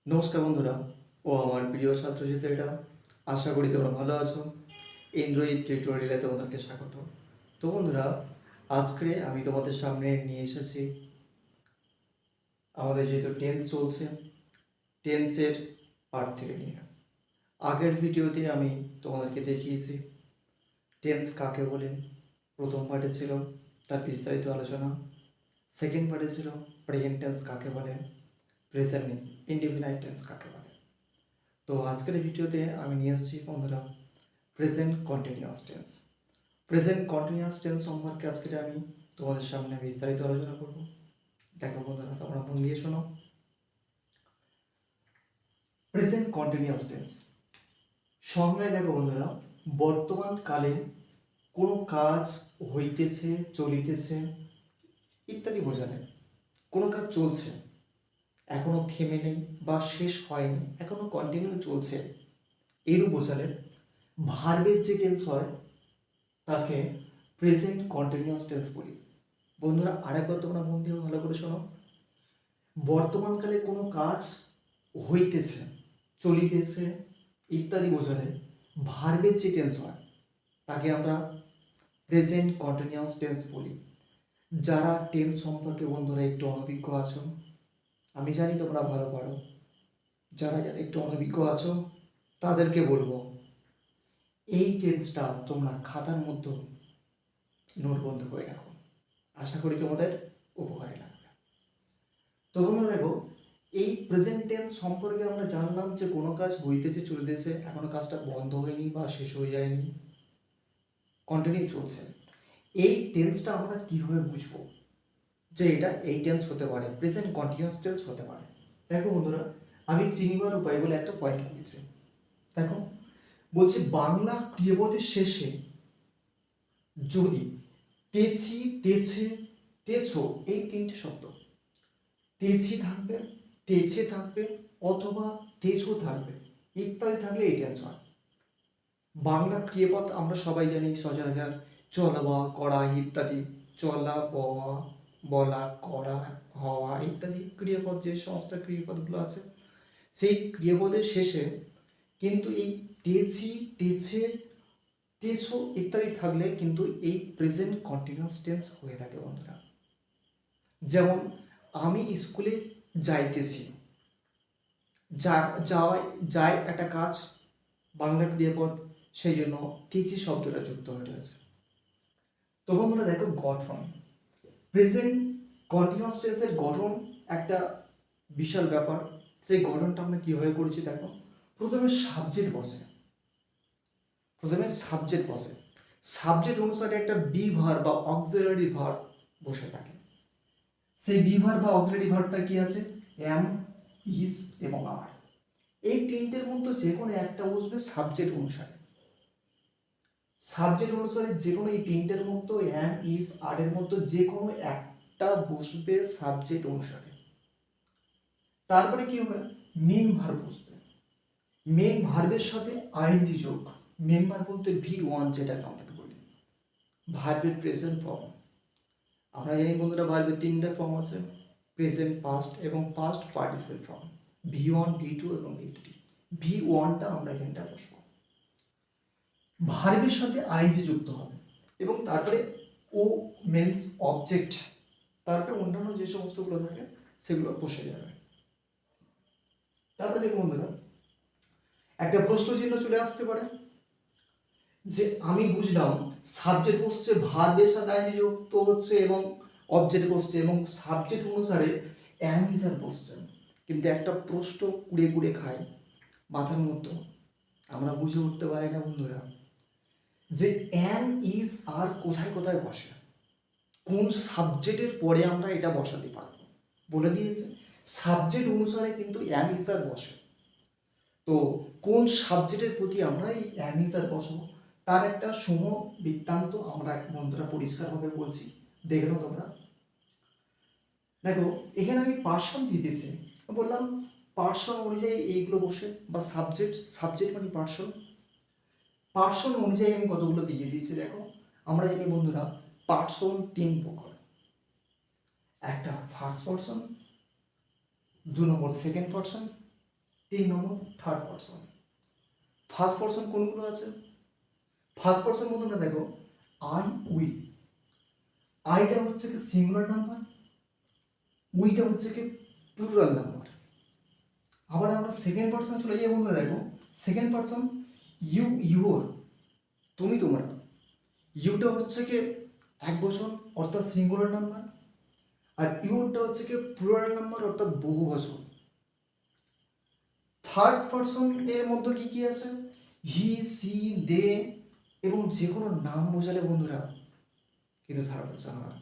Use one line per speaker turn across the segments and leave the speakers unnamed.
নমস্কার বন্ধুরা ও আমার প্রিয় ছাত্রছাত্রীরা, আশা করি তোমরা ভালো আছো। ইন্দ্রজিৎ টিউটোরিয়ালে তোমাদেরকে স্বাগত। তো বন্ধুরা, আজকে আমি তোমাদের সামনে নিয়ে এসেছি আমাদের যেহেতু টেন্স চলছে, টেন্সের পার্ট থেকে নিয়ে। আগের ভিডিওতে আমি তোমাদেরকে দেখিয়েছি টেন্স কাকে বলে। প্রথম পার্টে ছিল তার বিস্তারিত আলোচনা, সেকেন্ড পার্টে ছিল প্রেজেন্ট টেন্স কাকে বলে, প্রেজেন্ট ইনডিফিনাইট টেন্স কাকে বলে। তো আজকের ভিডিওতে আমি নিয়ে এসেছি বন্ধুরা present continuous tense. Present continuous tense সম্পর্কে আজকে আমি তোমাদের সামনে বিস্তারিত আলোচনা করব। দেখো বন্ধুরা, তোমরা মন দিয়ে শোনো। প্রেজেন্ট কন্টিনিউয়াস টেন্স সংজ্ঞায় দেখো বন্ধুরা, বর্তমান কালে কোনো কাজ হইতেছে, চলিতেছে ইত্যাদি বোঝালে। কোনো কাজ চলছে, এখনো থেমে নেই বা শেষ হয়নি, এখনো কন্টিনিউ চলছে, এরও বোঝালে ভার্বের যে টেন্স হয় তাকে প্রেজেন্ট কন্টিনিউয়াস টেন্স বলি। বন্ধুরা, আরেকবার তোমরা মন দিয়ে ভালো করে শোনো। বর্তমানকালে কোনো কাজ হইতেছে, চলিতেছে ইত্যাদি বোঝালে ভার্বের যে টেন্স হয় তাকে আমরা প্রেজেন্ট কন্টিনিউয়াস টেন্স বলি। যারা টেন্স সম্পর্কে বন্ধুরা একটু অনভিজ্ঞ আছো, আমি জানি তোমরা ভালো পারো, যারা যারা একটু অনভিজ্ঞ আছো তাদেরকে বলবো এই টেন্সটা তোমরা খাতার মধ্যে নোটবন্ধ করে রাখো। আশা করি তোমাদের উপকারে লাগবে। তো বন্ধুরা দেখো, এই প্রেজেন্ট টেন্স সম্পর্কে আমরা জানলাম যে কোনো কাজ হইতেছে, চলতেছে, এখনো কাজটা বন্ধ হয়নি বা শেষ হয়ে যায়নি, কন্টিনিউ চলছে। এই টেন্সটা আমরা কিভাবে বুঝবো যে এটা এই টেন্স হতে পারে, প্রেজেন্ট কন্টিনিউয়াস টেন্স হতে পারে? দেখো বন্ধুরা, আমি চিনিবার উপায় বলে একটা পয়েন্ট করেছি। দেখো বলছি, বাংলা ক্রিয়াপদের শেষে যদি তেছি, তেছে, তেছো এই তিনটে শব্দ, তেছি থাকবে, তেছে থাকবে অথবা তেছো থাকবে ইত্যাদি থাকলে এই টেন্স হয়। বাংলা ক্রিয়াপদ আমরা সবাই জানি সচরাচর চলা, করা ইত্যাদি। চলা, বওয়া, বলা, করা, হওয়া ইত্যাদি ক্রিয়াপদ, যে সমস্ত ক্রিয়াপদগুলো আছে সেই ক্রিয়াপদের শেষে কিন্তু এই তেছি, তেছে, তেছো ইত্যাদি থাকলে কিন্তু এই প্রেজেন্ট কন্টিনিউয়াস টেন্স হয়ে থাকে বন্ধুরা। যেমন আমি স্কুলে যাইতেছি, যায় একটা কাজ, বাংলা ক্রিয়াপদ, সেই জন্য তেছি শব্দটা যুক্ত হয়ে রয়েছে। তো বন্ধুরা দেখো, গঠন, প্রেজেন্ট কন্টিনিউয়াস টেন্সের গঠন একটা বিশাল ব্যাপার। সেই গঠনটা আমরা কীভাবে করেছি দেখো। প্রথমে সাবজেক্ট বসে, সাবজেক্ট অনুসারে একটা বি ভার্ব বা অক্সিলারি ভার্ব বসে থাকে। সেই বি ভার্ব বা অক্সিলারি ভার্বটা কি আছে? এম, ইজ এবং আর। এই তিনটের মধ্যে যে কোনো একটা বসবে সাবজেক্ট অনুসারে। যে কোনো এই তিনটের মধ্যে এম, ইজ, আর এর মধ্যে যে কোনো একটা বসবে সাবজেক্ট অনুসারে। তারপরে কি হবে? মেন ভার্ব বসবে। মেন ভার্বের সাথে আইএনজি যোগ। মেন ভার্ব বলতে ভি1, যেটাকে আমরা বলি ভার্বের প্রেজেন্ট ফর্ম। আমরা জানি বন্ধুরা ভার্বের তিনটা ফর্ম আছে, প্রেজেন্ট, পাস্ট এবং পাস্ট পার্টিসিপেল ফর্ম, ভি1, ভি2 এবং ভি3। ভি1টা আমরা এখানটা বসবো। ভার্বের সাথে আইএনজি যুক্ত হবে এবং তারপরে ও মেন্স অবজেক্ট, তারপরে অন্যান্য যে সমস্তগুলো থাকে সেগুলো বসে যাবে। তারপরে দেখুন বন্ধুরা, একটা প্রশ্ন চিহ্ন চলে আসতে পারে যে আমি বুঝলাম সাবজেক্ট বসছে, ভার্বের সাথে আইএনজি যুক্ত হচ্ছে এবং অবজেক্ট বসছে এবং সাবজেক্ট অনুসারে অ্যাম ইজ আর বসছে, কিন্তু একটা প্রশ্ন কুড়ে কুড়ে খায় মাথার মধ্যে, আমরা বুঝে উঠতে পারি না বন্ধুরা যে অ্যাম ইজ আর কোথায় কোথায় বসে, কোন সাবজেক্টের পরে আমরা এটা বসাতে পারবো। বলে দিয়েছে সাবজেক্ট অনুসারে কিন্তু অ্যাম ইজ আর বসে। তো কোন সাবজেক্টের প্রতি আমরা এই অ্যাম ইজ আর বসবো তার একটা বৃত্তান্ত আমরা বন্ধুরা পরিষ্কারভাবে বলছি, দেখে নাও তোমরা। দেখো এখানে আমি পার্সন দিতেছি, বললাম পার্সন অনুযায়ী এইগুলো বসে, বা সাবজেক্ট মানে পার্সন অনুযায়ী আমি কতগুলো দিয়ে দিয়েছি দেখো। আমরা জানি বন্ধুরা পার্সন তিন প্রকার, একটা ফার্স্ট পার্সন, 2 নম্বর সেকেন্ড পার্সন, 3 নম্বর থার্ড পারসন। ফার্স্ট পারসন কোনগুলো আছে? ফার্স্ট পারসন বন্ধুরা দেখো আই উই, আইটা হচ্ছে কি সিঙ্গুলার নাম্বার, উইটা হচ্ছে কি প্লুরাল নাম্বার। আবার আমরা সেকেন্ড পারসন চলে যাই বন্ধুরা, দেখো সেকেন্ড পারসন ইউ ইউর, তুমি তোমরা, ইউটা হচ্ছে কি এক বচন অর্থাৎ সিঙ্গুলার নাম্বার, আর ইউরটা হচ্ছে কি প্লুরাল নাম্বার অর্থাৎ বহু বচন। থার্ড পারসন এর মধ্যে কি কি আছে? হি সি দে এবং যে কোনো নাম বোঝালে বন্ধুরা কিন্তু থার্ড পারসন হয়।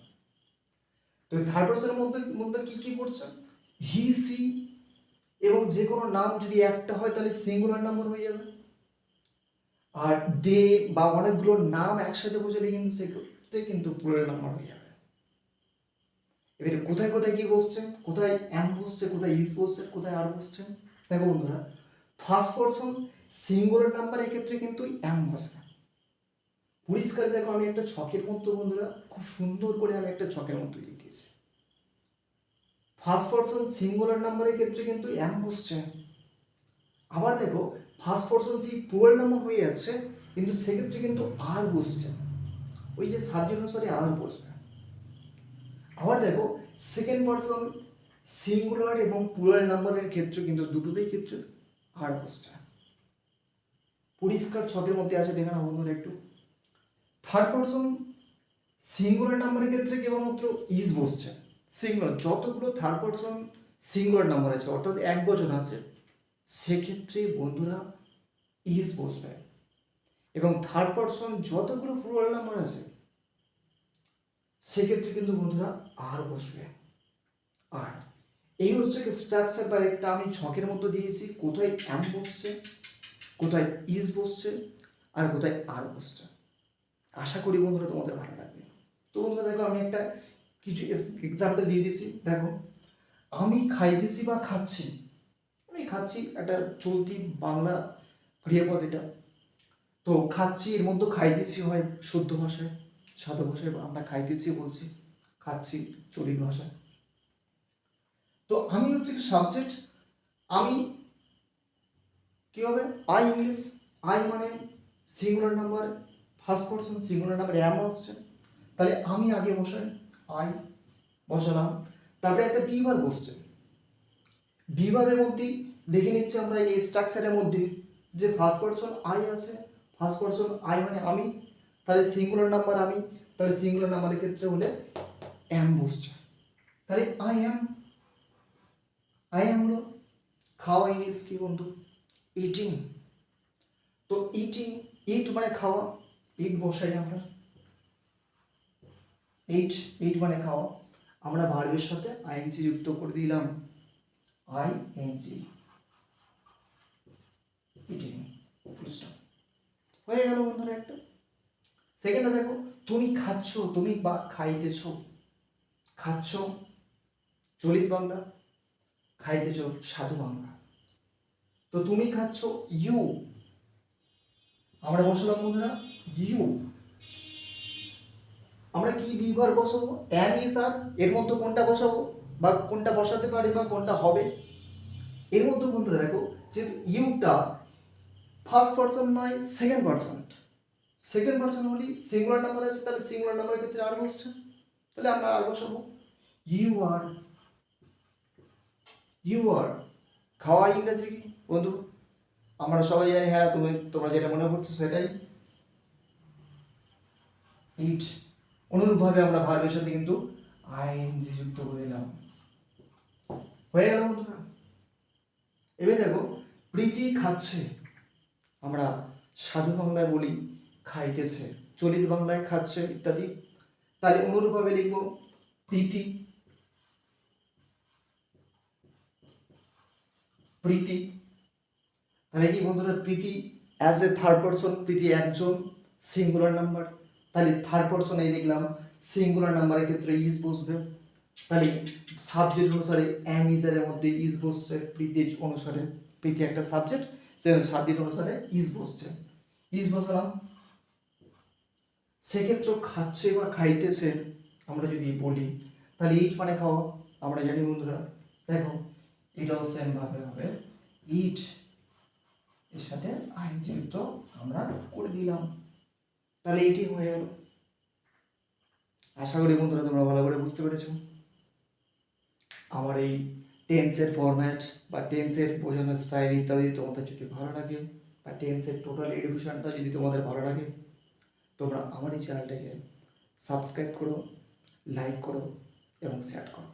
তো থার্ড পারসনের মধ্যে মধ্যে কি কি পড়ছে? হি সি এবং যে কোনো নাম যদি একটা হয় তাহলে সিঙ্গুলার নাম্বার হয়ে যাবে, আর ডে বা অনেকগুলো নাম একসাথে বোঝালে কিন্তু সেক্ষেত্রে কিন্তু প্লুরাল নাম্বার হয়ে যাবে। এবারে কোথায় কোথায় কি বসছে, কোথায় এম বসছে, কোথায় ইজ বসছে, কোথায় আর বসছে? দেখো বন্ধুরা, ফার্স্ট পারসন সিঙ্গুলার নাম্বারের ক্ষেত্রে কিন্তু এম বসে। পরিষ্কার দেখো, আমি একটা ছকের মতো বন্ধুরা খুব সুন্দর করে আমি একটা ছকের মতো দিয়ে দিয়েছি। ফার্স্ট পারসন সিঙ্গুলার নাম্বারের ক্ষেত্রে কিন্তু এম বসছে। আবার দেখো ফার্স্ট পারসন যে প্লুরাল নাম্বার হয়ে যাচ্ছে কিন্তু সেক্ষেত্রে কিন্তু আর বসছে, ওই যে সাবজেক্ট অনুসারে আর বসবে। আবার দেখো সেকেন্ড পারসন সিঙ্গুলার এবং প্লুরাল নাম্বারের ক্ষেত্রে কিন্তু দুটোতেই ক্ষেত্রে আর বসছে। পরিষ্কার ছকের মধ্যে আছে, দেখে না বন্ধুরা একটু। থার্ড পারসন সিঙ্গুলার নাম্বারের ক্ষেত্রে কেবলমাত্র ইজ বসছে। সিঙ্গুলার যতগুলো থার্ড পারসন সিঙ্গুলার নাম্বার আছে অর্থাৎ এক বচন আছে সেক্ষেত্রে বন্ধুরা ইজ বসবে, এবং থার্ড পারসন যতগুলো প্লুরাল নাম্বার আছে সেক্ষেত্রে কিন্তু বন্ধুরা আর বসবে। আর এই হচ্ছে স্ট্রাকচার বা একটা আমি ছকের মধ্যে দিয়েছি, কোথায় এম বসছে, কোথায় ইজ বসছে, আর কোথায় আর বসছে। আশা করি বন্ধুরা তোমাদের ভালো লাগবে। তো বন্ধুরা দেখো, আমি একটা কিছু এক্সাম্পল দিয়ে দিয়েছি। দেখো, আমি খাইতেছি বা খাচ্ছি, আমি খাচ্ছি একটা চলতি বাংলা ক্রিয়াপদ এটা। তো খাচ্ছি এর মধ্যে খাইতেছি হয় শুদ্ধ ভাষায়, সাধু ভাষায় আমরা খাইতেছি বলছি, খাচ্ছি চলিত ভাষায়। তো আমি হচ্ছে সাবজেক্ট, আমি কি হবে আই ইংলিশ, আই মানে singular number, first person singular number am আসছে, তাহলে আমি আগে বসাই, আই বসালাম, তারপরে একটা বিভার বসছে। বিভারের মধ্যেই দেখে নিচ্ছি আমরা এই স্ট্রাকচারের মধ্যে যে ফার্স্ট পারসন আই আছে, ফার্স্ট পারসন আই মানে আমি, তাহলে সিঙ্গুলার নাম্বার আমি, তাহলে সিঙ্গুলার নাম্বারের ক্ষেত্রে হলে এম বসছে। তাহলে আই এম, আই এম হলো খাওয়া, ইংলিশ কি বন্ধু? ইটিং। তো ইটিং, ইট মানে খাওয়া, ইট বসাই আমরা, ইট, ইট মানে খাওয়া, আমরা ভার্বের সাথে আইএনজি যুক্ত করে দিলাম, আইএনজি, ইটিং, হয়ে গেল বন্ধুরা একটা। সেকেন্ডটা দেখো, তুমি খাচ্ছ, তুমি বা খাইতেছ, খাচ্ছ চলিত বাংলা, খাইতেছ সাধু বাংলা। তো তুমি খাচ্ছ ইউ, আমরা বসালাম বন্ধুরা ইউ। আমরা কি বিভার বসাবো? অ্যান ইজ আর, এর মধ্যে কোনটা বসাবো বা কোনটা বসাতে পারি বা কোনটা হবে? এর মধ্যে বন্ধুরা দেখো যে ইউটা ফার্স্ট পারসন নয় সেকেন্ড পারসন, সেকেন্ড পারসন হলে সিঙ্গুলার নাম্বার আছে, তাহলে সিঙ্গুলার নাম্বারের ক্ষেত্রে আর বসছে, তাহলে আমরা আর বসাবো ইউ আর। ইউ আর খাওয়া ইংরেজি কি বন্ধু? আমরা সবাই জানি, হ্যাঁ তোমরা যেটা মনে করছো সেটাই, ইট। অনুরূপভাবে আমরা ভার্বের সাথে কিন্তু আইএনজি যুক্ত করে দিলাম, হয়ে গেল বন্ধুরা। এবার দেখো, প্রীতি খাচ্ছে, আমরা সাধু বাংলায় বলি খাইতেছে, চলিত বাংলায় খাচ্ছে ইত্যাদি, তাহলে অনুরূপভাবে লিখবো প্রীতি, প্রীতি। তাহলে কি বন্ধুরা, প্রীতি অ্যাজ এ থার্ড পারসন, প্রীতি একজন সিঙ্গুলার নাম্বার, তাহলে থার্ড পারসন এই লিখলাম, সিঙ্গুলার নাম্বারের ক্ষেত্রে ইজ বসবে, তাহলে সাবজেক্ট অনুসারে এম ইজ এর মধ্যে ইজ বসছে, প্রীতির অনুসারে, প্রীতি একটা সাবজেক্ট, সেই সাবজেক্ট অনুসারে ইজ বসছে, ইজ বসালাম। সেক্ষেত্রে খাচ্ছে বা খাইতেছে আমরা যদি বলি তাহলে ইট মানে খাওয়া, আমরা জানি বন্ধুরা। দেখো এটাও সেম ভাবে হবে ইট এর সাথে আইনজীবিত আমরা করে দিলাম, তাহলে এটি হয়ে গেল। আশা করি বন্ধুরা তোমরা ভালো করে বুঝতে পেরেছো। আমার এই টেন্সের ফরম্যাট বা টেন্সের বোঝানোর স্টাইল ইত্যাদি তোমাদের যদি ভালো লাগে, বা টেন্সের টোটাল এডুকেশনটা যদি তোমাদের ভালো লাগে, তোমরা আমার এই চ্যানেলটাকে সাবস্ক্রাইব করো, লাইক করো এবং শেয়ার করো।